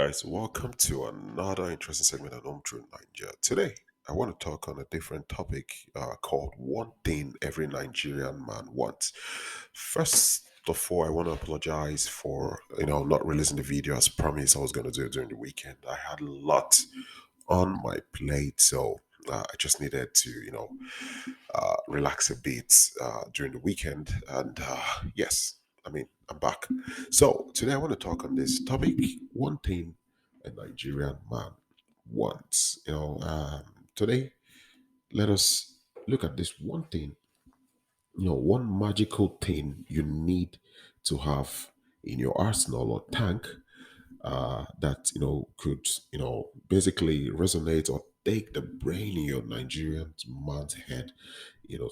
guys, welcome to another interesting segment on Home Through Nigeria. Today, I want to talk on a different topic called One Thing Every Nigerian Man Wants. First of all, I want to apologize for not releasing the video as promised I was going to do it during the weekend. I had a lot on my plate, so I just needed to relax a bit during the weekend. And yes, I'm back. So today I want to talk on this topic: one thing a Nigerian man wants. Today let us look at this one thing. One magical thing you need to have in your arsenal or tank that could basically resonate or take the brain in your Nigerian man's head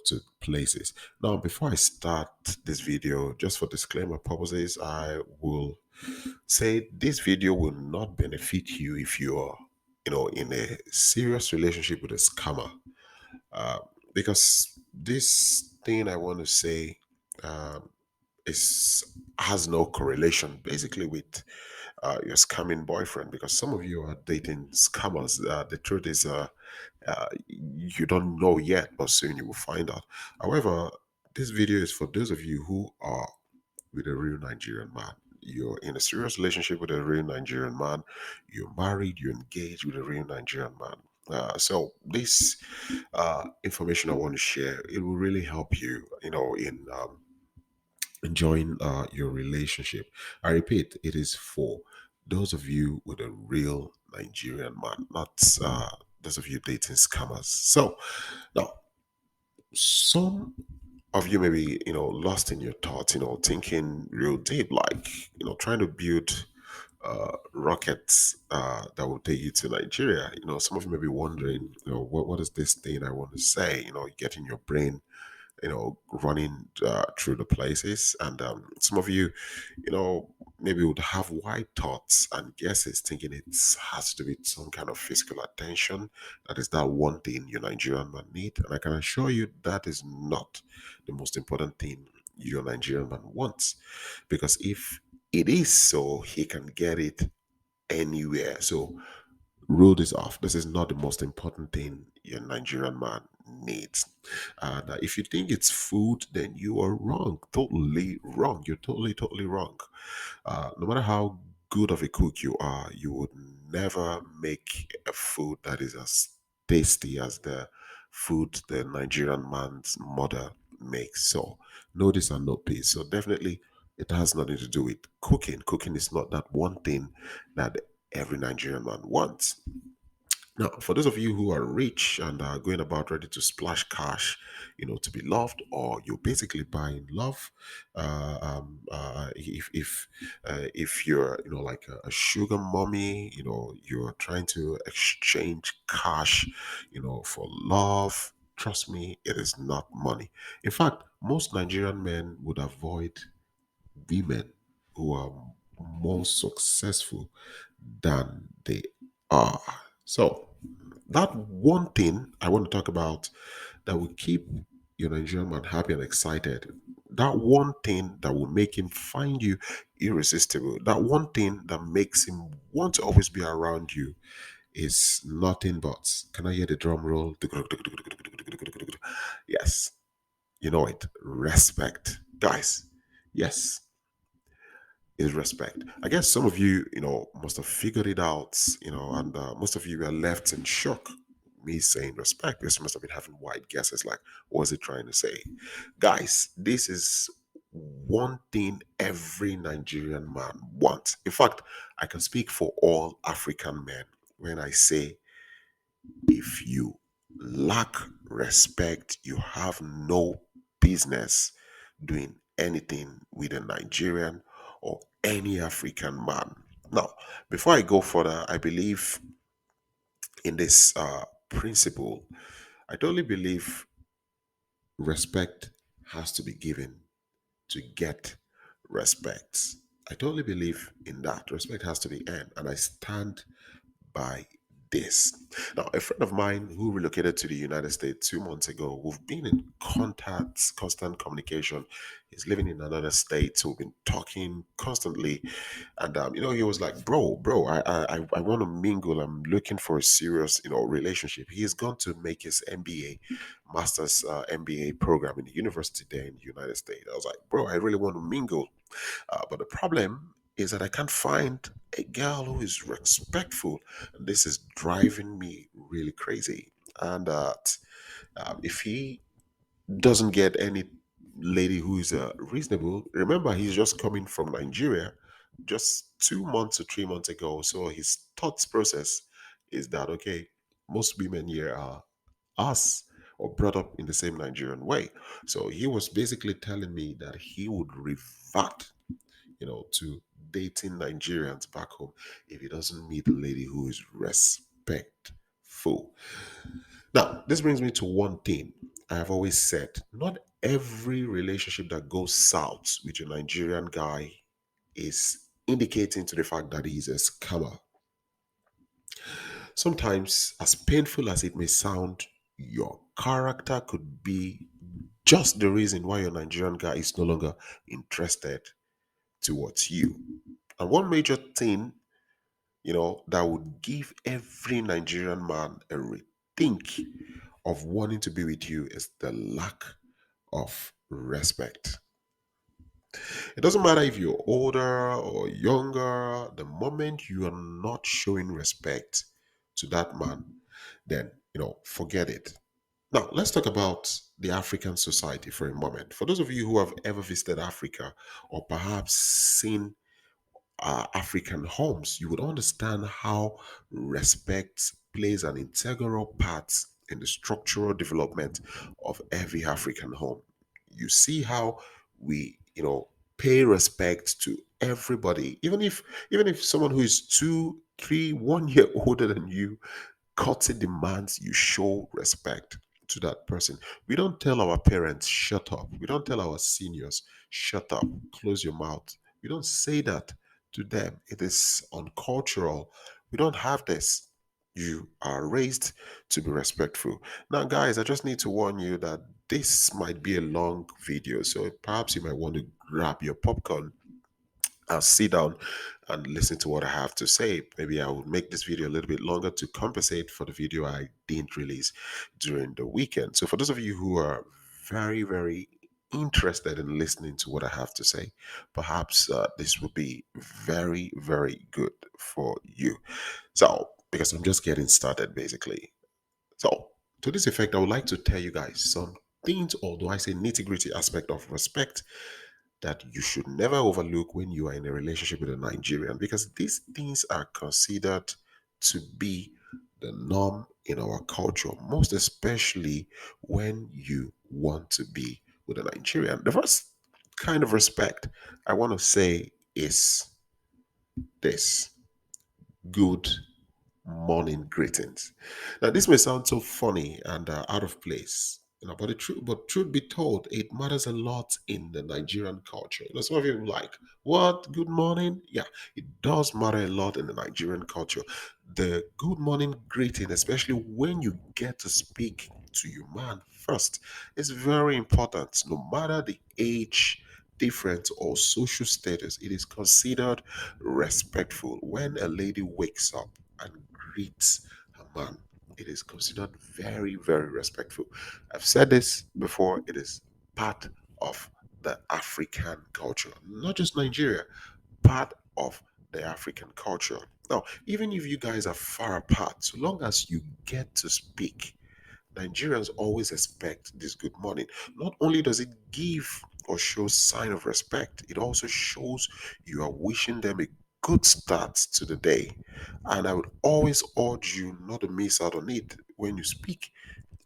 to places. Now, before I start this video, just for disclaimer purposes, I will say this video will not benefit you if you are in a serious relationship with a scammer, uh, because this thing I want to say um, is has no correlation basically with your scamming boyfriend, because some of you are dating scammers. The truth is, you don't know yet, but soon you will find out. However, this video is for those of you who are with a real Nigerian man. You're in a serious relationship with a real Nigerian man. You're married, you're engaged with a real Nigerian man. So this information I want to share, it will really help you, in enjoying your relationship. I repeat, it is for those of you with a real Nigerian man, not those of you dating scammers. So now, some of you may be, lost in your thoughts, thinking real deep, like, trying to build rockets that will take you to Nigeria. Some of you may be wondering, what is this thing I want to say? Getting your brain running through the places. And some of you, maybe would have wide thoughts and guesses, thinking it has to be some kind of physical attention. That is that one thing your Nigerian man need. And I can assure you that is not the most important thing your Nigerian man wants. Because if it is so, he can get it anywhere. So rule this off. This is not the most important thing your Nigerian man needs. And if you think it's food, then you are wrong. Totally wrong. You're totally wrong. No matter how good of a cook you are, you would never make a food that is as tasty as the food the Nigerian man's mother makes. So no this and no peace. So definitely it has nothing to do with cooking. Cooking is not that one thing that every Nigerian man wants. Now, for those of you who are rich and are going about ready to splash cash, to be loved, or you're basically buying love, if you're, like a sugar mommy, you're trying to exchange cash, for love. Trust me, it is not money. In fact, most Nigerian men would avoid women who are more successful than they are. So, that one thing I want to talk about that will keep your Nigerian man happy and excited, that one thing that will make him find you irresistible, that one thing that makes him want to always be around you is nothing but, can I hear the drum roll? Yes, you know it, respect. Guys, yes, is respect. I guess some of you, must have figured it out, and most of you are left in shock. Me saying respect, because you must have been having wide guesses like, what is it trying to say? Guys, this is one thing every Nigerian man wants. In fact, I can speak for all African men when I say, if you lack respect, you have no business doing anything with a Nigerian or any African man. Now, before I go further, I believe in this principle. I totally believe respect has to be given to get respect. I totally believe in that. Respect has to be earned, and I stand by this. Now, a friend of mine who relocated to the United States 2 months ago, we've been in contact, constant communication. He's living in another state, so we've been talking constantly. And he was like, "Bro, I want to mingle. I'm looking for a serious, relationship." He has gone to make his MBA, master's MBA program in the university there in the United States. I was like, "Bro, I really want to mingle." But the problem is that I can't find a girl who is respectful. And this is driving me really crazy. And if he doesn't get any lady who is reasonable, remember, he's just coming from Nigeria just 2 months or 3 months ago. So his thoughts process is that, okay, most women here are us or brought up in the same Nigerian way. So he was basically telling me that he would revert to dating Nigerians back home if he doesn't meet a lady who is respectful. Now, this brings me to one thing I have always said: not every relationship that goes south with a Nigerian guy is indicating to the fact that he's a scammer. Sometimes, as painful as it may sound, your character could be just the reason why your Nigerian guy is no longer interested towards you. And one major thing, that would give every Nigerian man a rethink of wanting to be with you is the lack of respect. It doesn't matter if you're older or younger, the moment you are not showing respect to that man, then, forget it. Now, let's talk about the African society for a moment. For those of you who have ever visited Africa or perhaps seen African homes, you would understand how respect plays an integral part in the structural development of every African home. You see how we, pay respect to everybody, even if someone who is 2, 3, 1 year older than you. Courtesy demands you show respect to that person. We don't tell our parents, shut up. We don't tell our seniors, shut up, close your mouth. We don't say that to them. It is uncultural. We don't have this. You are raised to be respectful. Now, guys, I just need to warn you that this might be a long video. So perhaps you might want to grab your popcorn, I'll sit down and listen to what I have to say. Maybe I will make this video a little bit longer to compensate for the video I didn't release during the weekend. So, for those of you who are very, very interested in listening to what I have to say, perhaps this will be very, very good for you. So, because I'm just getting started basically. So, to this effect, I would like to tell you guys some things, although I say nitty gritty aspect of respect, that you should never overlook when you are in a relationship with a Nigerian, because these things are considered to be the norm in our culture, most especially when you want to be with a Nigerian. The first kind of respect I want to say is this: good morning greetings. Now, this may sound so funny and out of place, but truth be told, it matters a lot in the Nigerian culture. Some of you are like, "What? Good morning?" Yeah, it does matter a lot in the Nigerian culture. The good morning greeting, especially when you get to speak to your man first, is very important. No matter the age difference or social status, it is considered respectful when a lady wakes up and greets her man. It is considered very, very respectful. I've said this before, it is part of the African culture, not just Nigeria, part of the African culture. Now, even if you guys are far apart, so long as you get to speak, Nigerians always expect this good morning. Not only does it give or show sign of respect, it also shows you are wishing them a good start to the day. And I would always urge you not to miss out on it when you speak,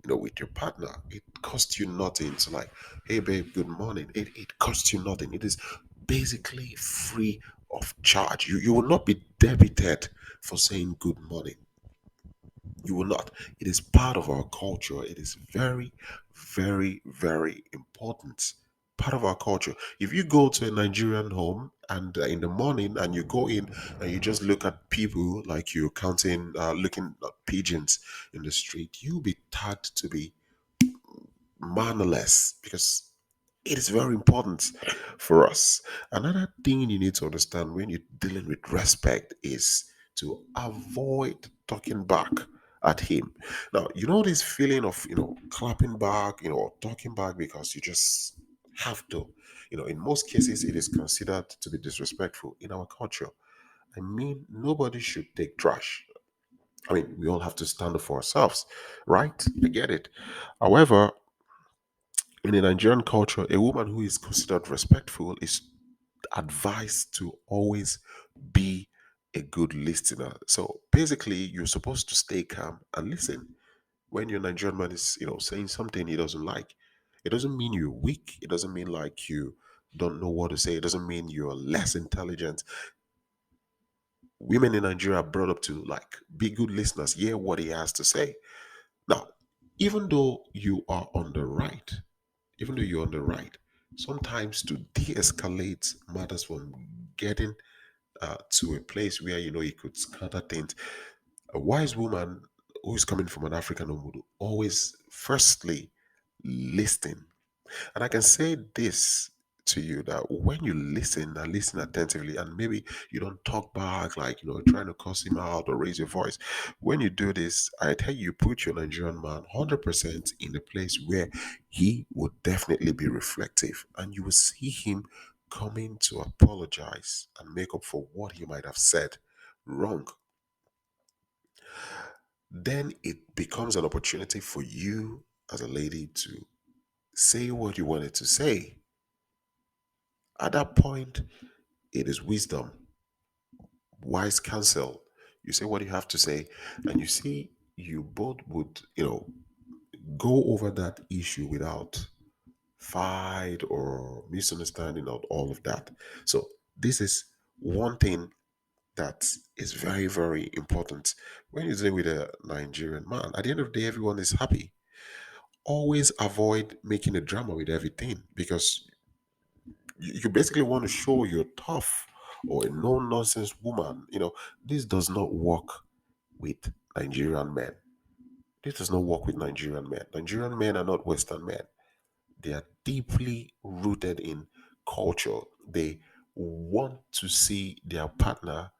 with your partner. It costs you nothing. It's like, "Hey babe, good morning." It costs you nothing. It is basically free of charge. You will not be debited for saying good morning. You will not. It is part of our culture. It is very, very, very important. part of our culture. If you go to a Nigerian home and in the morning and you go in and you just look at people like you're counting, looking at pigeons in the street, you'll be tagged to be mannerless because it is very important for us. Another thing you need to understand when you're dealing with respect is to avoid talking back at him. Now, you know this feeling of, clapping back, or talking back because you just have to. In most cases, it is considered to be disrespectful in our culture. I mean, nobody should take trash. I mean, we all have to stand up for ourselves, right? I get it. However, in a Nigerian culture, a woman who is considered respectful is advised to always be a good listener. So basically, you're supposed to stay calm and listen. When your Nigerian man is, saying something he doesn't like, it doesn't mean you're weak. It doesn't mean like you don't know what to say. It doesn't mean you're less intelligent. Women in Nigeria are brought up to like be good listeners, hear what he has to say. Now, even though you are on the right, even though you're on the right, sometimes to de-escalate matters from getting to a place where you could scatter things. A wise woman who is coming from an African home would always firstly listen. And I can say this to you that when you listen and listen attentively, and maybe you don't talk back like trying to cuss him out or raise your voice. When you do this, I tell you, put your Nigerian man 100% in the place where he would definitely be reflective, and you will see him coming to apologize and make up for what he might have said wrong. Then it becomes an opportunity for you as a lady to say what you wanted to say. At that point, it is wisdom, wise counsel. You say what you have to say, and you see, you both would, go over that issue without fight or misunderstanding or all of that. So, this is one thing that is very, very important when you're dealing with a Nigerian man. At the end of the day, everyone is happy. Always avoid making a drama with everything because you basically want to show you're tough or a no nonsense woman. This does not work with Nigerian men. This does not work with Nigerian men. Nigerian men are not Western men. They are deeply rooted in culture. They want to see their partner,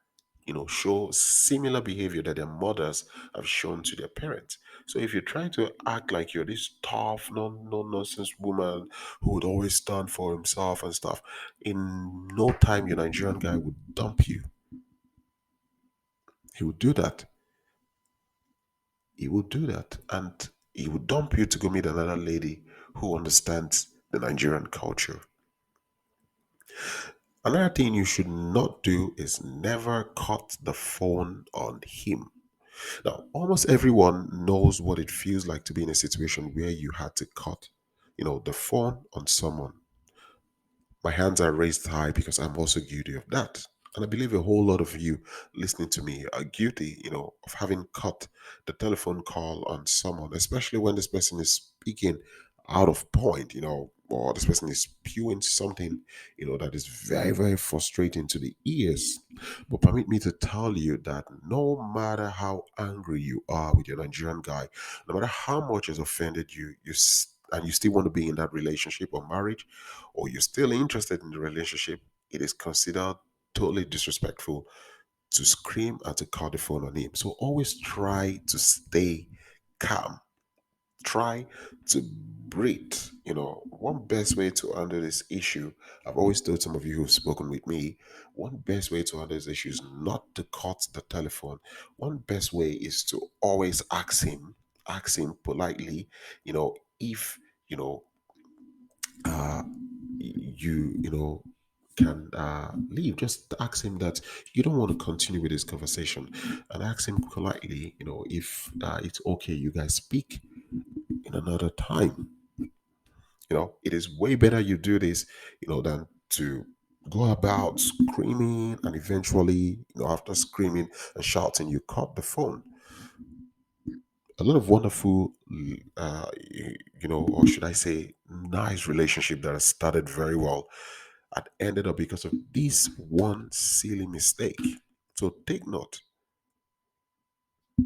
show similar behavior that their mothers have shown to their parents. So if you're trying to act like you're this tough, no nonsense woman who would always stand for himself and stuff, in no time your Nigerian guy would dump you. He would do that. He would do that. And he would dump you to go meet another lady who understands the Nigerian culture. Another thing you should not do is never cut the phone on him. Now, almost everyone knows what it feels like to be in a situation where you had to cut, the phone on someone. My hands are raised high because I'm also guilty of that. And I believe a whole lot of you listening to me are guilty, of having cut the telephone call on someone, especially when this person is speaking out of point, or this person is spewing something, that is very, very frustrating to the ears. But permit me to tell you that no matter how angry you are with your Nigerian guy, no matter how much has offended you, and you still want to be in that relationship or marriage, or you're still interested in the relationship, it is considered totally disrespectful to scream and to call the phone on him. So always try to stay calm. Try to breathe. One best way to handle this issue, I've always told some of you who've spoken with me, one best way to handle this issue is not to cut the telephone. One best way is to always ask him politely, if, you know, uh, you can leave. Just ask him that you don't want to continue with this conversation, and ask him politely, if it's okay you guys speak in another time. It is way better you do this, than to go about screaming and eventually, after screaming and shouting, you cut the phone. a lot of wonderful, or should I say, nice relationship that has started very well and ended up because of this one silly mistake. So take note,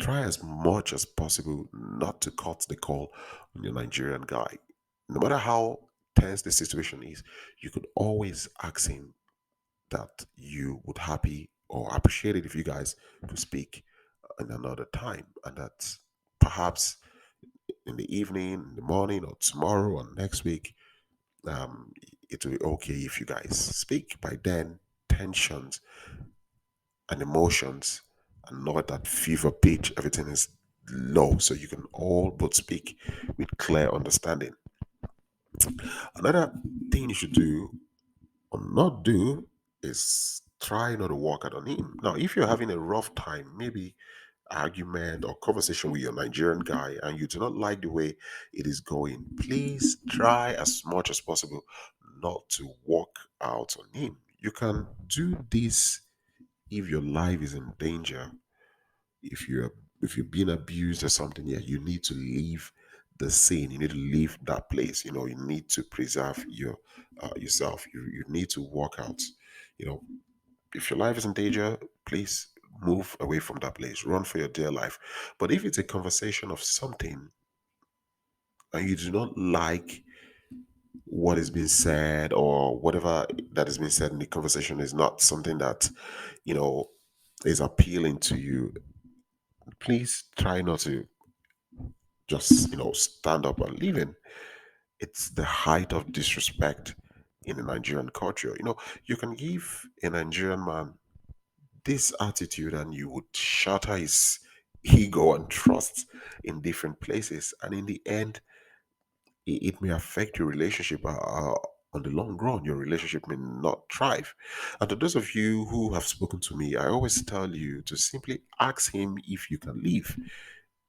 try as much as possible not to cut the call on your Nigerian guy. No matter how tense the situation is, you could always ask him that you would happy or appreciate it if you guys could speak in another time, and that perhaps in the evening, in the morning, or tomorrow or next week, um, it will be okay if you guys speak. By then, tensions and emotions are not at that fever pitch. Everything is low, so you can all but speak with clear understanding. Another thing you should do or not do is try not to walk out on him. Now, if you're having a rough time, maybe argument or conversation with your Nigerian guy and you do not like the way it is going, please try as much as possible not to walk out on him. You can do this if your life is in danger. If you're being abused or something, yeah, you need to leave the scene. You need to leave that place. You need to preserve yourself. You need to walk out. You know, if your life is in danger, please move away from that place. Run for your dear life. But if it's a conversation of something and you do not like what is being said, or whatever that is being said in the conversation is not something that, you know, is appealing to you, please try not to just, stand up and leave it. It's the height of disrespect in the Nigerian culture. You can give a Nigerian man this attitude and you would shatter his ego and trust in different places, and in the end it may affect your relationship. On the long run, your relationship may not thrive. And to those of you who have spoken to me, I always tell you to simply ask him if you can leave.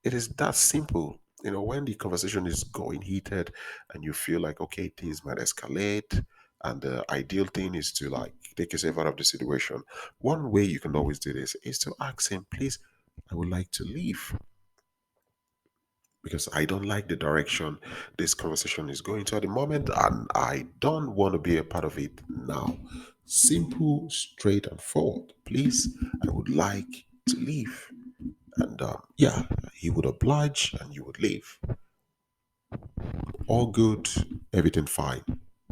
It is that simple. When the conversation is going heated and you feel like, okay, things might escalate, and the ideal thing is to like take yourself out of the situation. One way you can always do this is to ask him, please, I would like to leave because I don't like the direction this conversation is going to at the moment, and I don't want to be a part of it now. Simple, straight, and forward. Please, I would like to leave. And yeah, he would oblige and you would leave. All good, everything fine.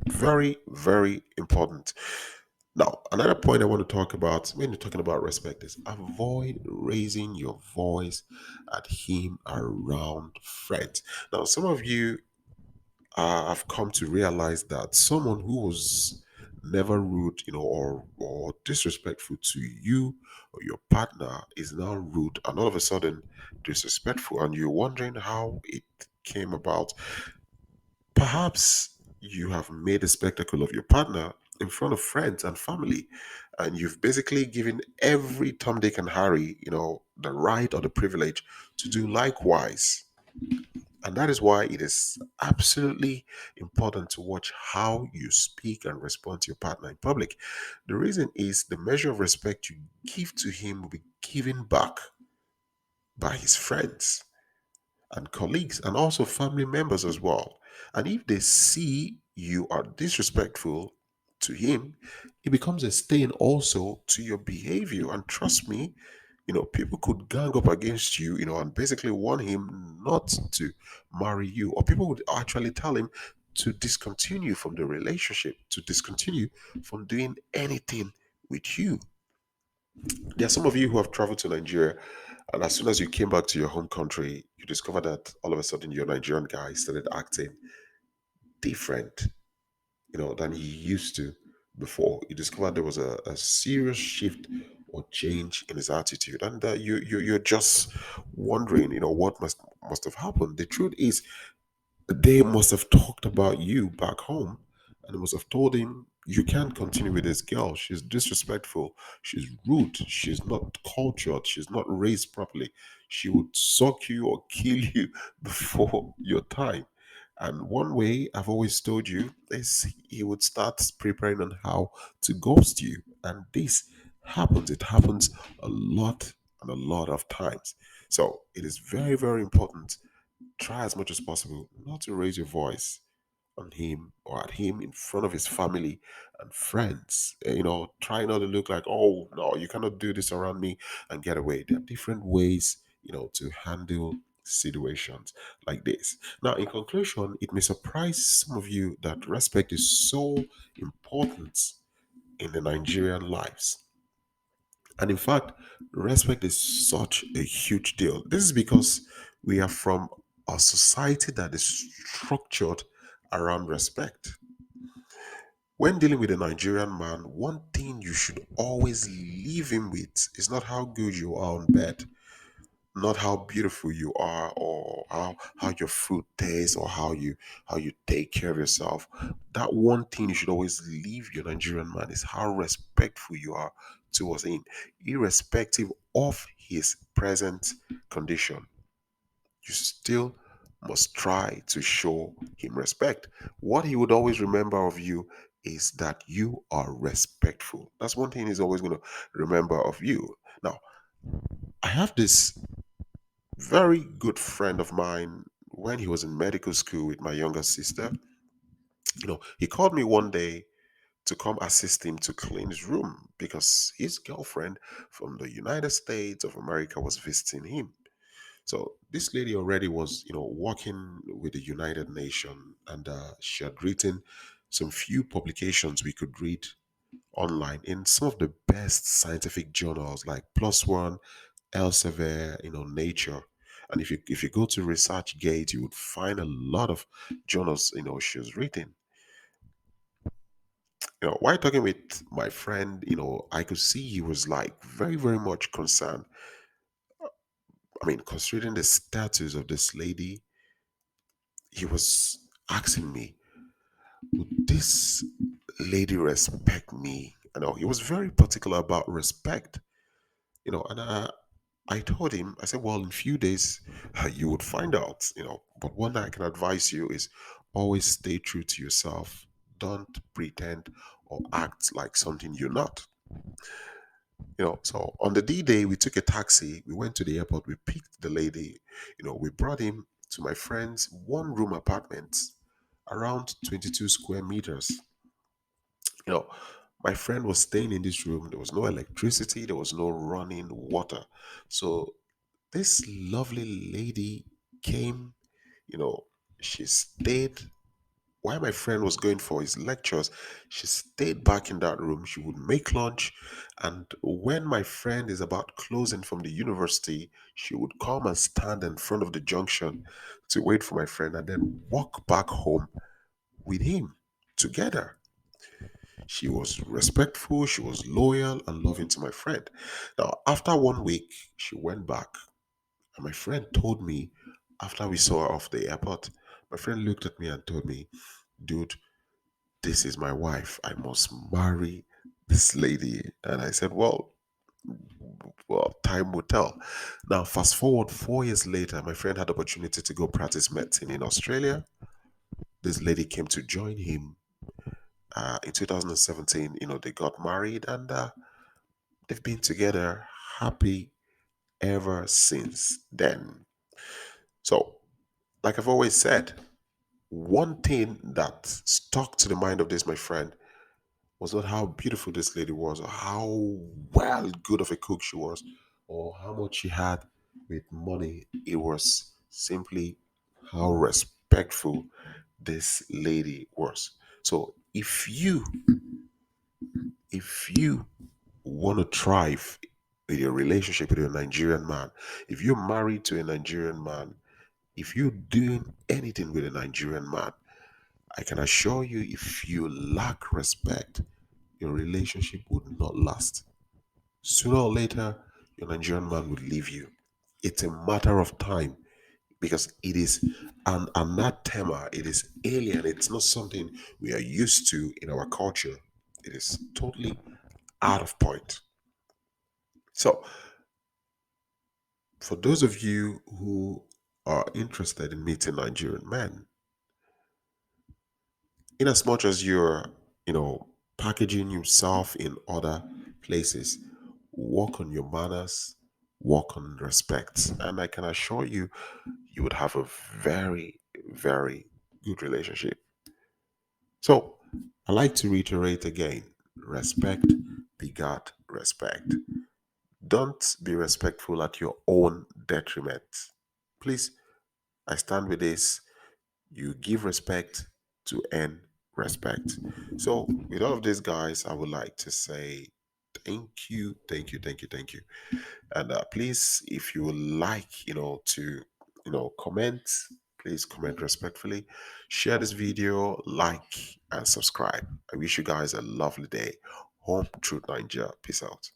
Very, very important. Now, another point I want to talk about when you're talking about respect is avoid raising your voice at him around friends. Now, some of you have come to realize that someone who was never rude, or disrespectful to you or your partner is now rude and all of a sudden disrespectful, and you're wondering how it came about. Perhaps you have made a spectacle of your partner in front of friends and family, and you've basically given every Tom, Dick, and Harry, the right or the privilege to do likewise. And that is why it is absolutely important to watch how you speak and respond to your partner in public. The reason is the measure of respect you give to him will be given back by his friends and colleagues and also family members as well. And if they see you are disrespectful to him, it becomes a stain also to your behavior. And trust me, people could gang up against you, and basically want him not to marry you. Or people would actually tell him to discontinue from the relationship, to discontinue from doing anything with you. There are some of you who have traveled to Nigeria, and as soon as you came back to your home country, you discovered that all of a sudden your Nigerian guy started acting different, than he used to before. You discovered there was a serious shift or change in his attitude, and you're just wondering, what must have happened. The truth is, they must have talked about you back home, and they must have told him you can't continue with this girl. She's disrespectful, she's rude, she's not cultured, she's not raised properly. She would suck you or kill you before your time. And one way I've always told you is he would start preparing on how to ghost you. And this happens. It happens a lot and a lot of times. So it is very, very important. Try as much as possible not to raise your voice on him or at him in front of his family and friends. Try not to look like, oh, no, you cannot do this around me and get away. There are different ways, to handle situations like this. Now, in conclusion, it may surprise some of you that respect is so important in the Nigerian lives. And in fact, respect is such a huge deal. This is because we are from a society that is structured around respect. When dealing with a Nigerian man, one thing you should always leave him with is not how good you are on bed, not how beautiful you are, or how your food tastes, or how you take care of yourself. That one thing you should always leave your Nigerian man is how respectful you are towards him, irrespective of his present condition. You still must try to show him respect. What he would always remember of you is that you are respectful. That's one thing he's always going to remember of you. Now, I have this very good friend of mine when he was in medical school with my younger sister. He called me one day to come assist him to clean his room because his girlfriend from the United States of America was visiting him. So this lady already was, working with the United Nations, and she had written some few publications we could read online in some of the best scientific journals like Plus One, Elsevier, Nature. And if you go to ResearchGate, you would find a lot of journals, she was written. While talking with my friend, I could see he was like very, very much concerned. I mean, considering the status of this lady, he was asking me, would this lady respect me? He was very particular about respect, and I told him, I said, well, in few days, you would find out, but one thing I can advise you is always stay true to yourself. Don't pretend or act like something you're not. So on the D day, we took a taxi, we went to the airport, we picked the lady, we brought him to my friend's one room apartment around 22 square meters. You know, my friend was staying in this room. There was no electricity, there was no running water. So this lovely lady came, you know, she stayed while my friend was going for his lectures. She stayed back in that room. She would make lunch. And when my friend is about closing from the university, she would come and stand in front of the junction to wait for my friend and then walk back home with him together. She was respectful, she was loyal and loving to my friend. Now, after 1 week, she went back, and my friend told me after we saw her off the airport, my friend looked at me and told me, dude, this is my wife. I must marry this lady. And I said, well, time will tell. Now, fast forward 4 years later, my friend had the opportunity to go practice medicine in Australia. This lady came to join him in 2017. They got married, and they've been together happy ever since then. So, like I've always said, one thing that stuck to the mind of this, my friend, was not how beautiful this lady was, or how well good of a cook she was, or how much she had with money. It was simply how respectful this lady was. So if you want to thrive in your relationship with a Nigerian man, if you're married to a Nigerian man, if you're doing anything with a Nigerian man, I can assure you, if you lack respect, your relationship would not last. Sooner or later, your Nigerian man would leave you. It's a matter of time because it is an anathema, it is alien, it's not something we are used to in our culture. It is totally out of point. So, for those of you who are interested in meeting Nigerian men, in as much as you're, packaging yourself in other places, work on your manners, work on respect, and I can assure you, you would have a very, very good relationship. So, I like to reiterate again, respect begat respect. Don't be respectful at your own detriment. Please, I stand with this. You give respect to earn respect. So, with all of these guys, I would like to say thank you, thank you, thank you, thank you. And please, if you would like, to, comment, please comment respectfully. Share this video, like, and subscribe. I wish you guys a lovely day. Home Truth Nigeria. Peace out.